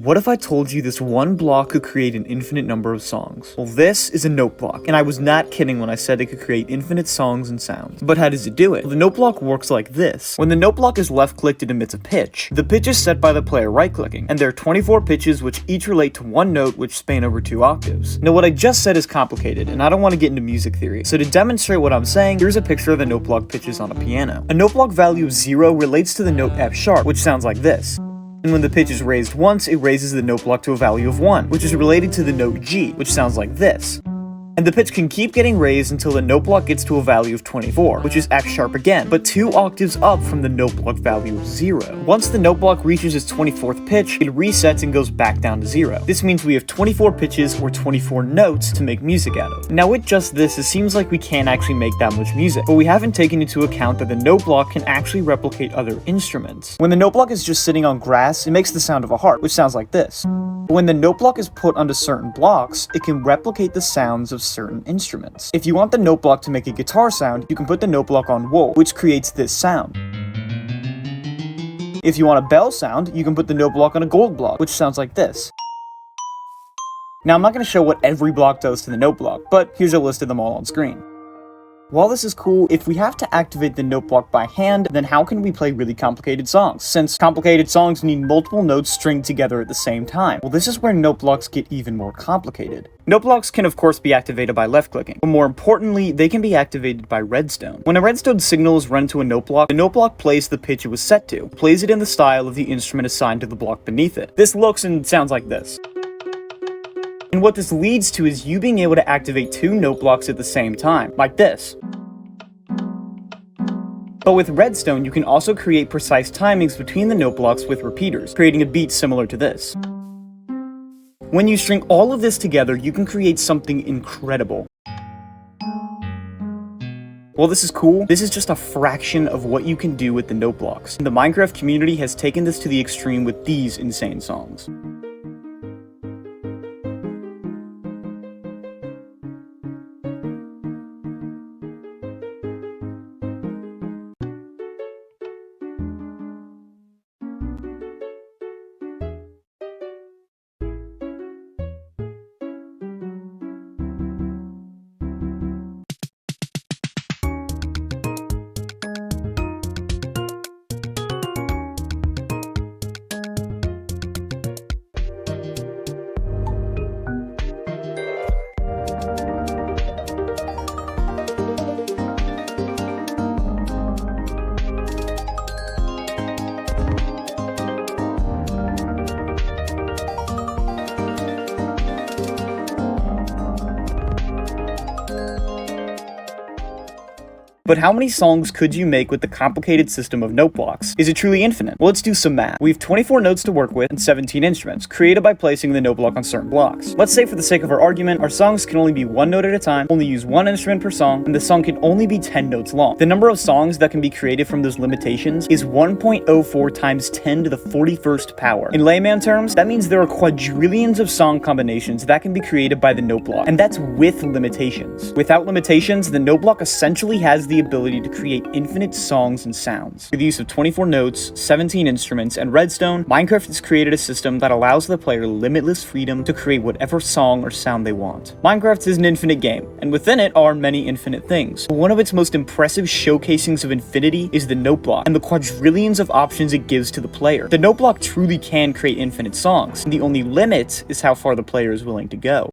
what if I told you this one block could create an infinite number of songs? Well, this is a note block, and I was not kidding when I said it could create infinite songs and sounds. But how does it do it? Well, the note block works like this. When the note block is left-clicked, it emits a pitch. The pitch is set by the player right-clicking, and there are 24 pitches which each relate to one note which span over 2 octaves. Now, what I just said is complicated, and I don't want to get into music theory, so to demonstrate what I'm saying, here's a picture of the note block pitches on a piano. A note block value of 0 relates to the note F sharp, which sounds like this. And when the pitch is raised once, it raises the note block to a value of 1, which is related to the note G, which sounds like this. And the pitch can keep getting raised until the note block gets to a value of 24, which is F sharp again, but 2 octaves up from the note block value of 0. Once the note block reaches its 24th pitch, it resets and goes back down to 0. This means we have 24 pitches or 24 notes to make music out of. Now with just this, it seems like we can't actually make that much music, but we haven't taken into account that the note block can actually replicate other instruments. When the note block is just sitting on grass, it makes the sound of a harp, which sounds like this. But when the note block is put onto certain blocks, it can replicate the sounds of certain instruments. If you want the note block to make a guitar sound, you can put the note block on wool, which creates this sound. If you want a bell sound, you can put the note block on a gold block, which sounds like this. Now, I'm not going to show what every block does to the note block, but here's a list of them all on screen. While this is cool, if we have to activate the note block by hand, then how can we play really complicated songs? Since complicated songs need multiple notes stringed together at the same time. Well, this is where note blocks get even more complicated. Note blocks can of course be activated by left-clicking, but more importantly, they can be activated by redstone. When a redstone signal is run to a note block, the note block plays the pitch it was set to, plays it in the style of the instrument assigned to the block beneath it. This looks and sounds like this. And what this leads to is you being able to activate 2 note blocks at the same time, like this. But with redstone, you can also create precise timings between the note blocks with repeaters, creating a beat similar to this. When you string all of this together, you can create something incredible. While this is cool, this is just a fraction of what you can do with the note blocks. The Minecraft community has taken this to the extreme with these insane songs. But how many songs could you make with the complicated system of note blocks? Is it truly infinite? Well, let's do some math. We have 24 notes to work with and 17 instruments, created by placing the note block on certain blocks. Let's say for the sake of our argument, our songs can only be 1 note at a time, only use 1 instrument per song, and the song can only be 10 notes long. The number of songs that can be created from those limitations is 1.04 times 10 to the 41st power. In layman terms, that means there are quadrillions of song combinations that can be created by the note block, and that's with limitations. Without limitations, the note block essentially has the ability to create infinite songs and sounds. With the use of 24 notes, 17 instruments, and redstone, Minecraft has created a system that allows the player limitless freedom to create whatever song or sound they want. Minecraft is an infinite game, and within it are many infinite things. But one of its most impressive showcasings of infinity is the note block, and the quadrillions of options it gives to the player. The note block truly can create infinite songs, and the only limit is how far the player is willing to go.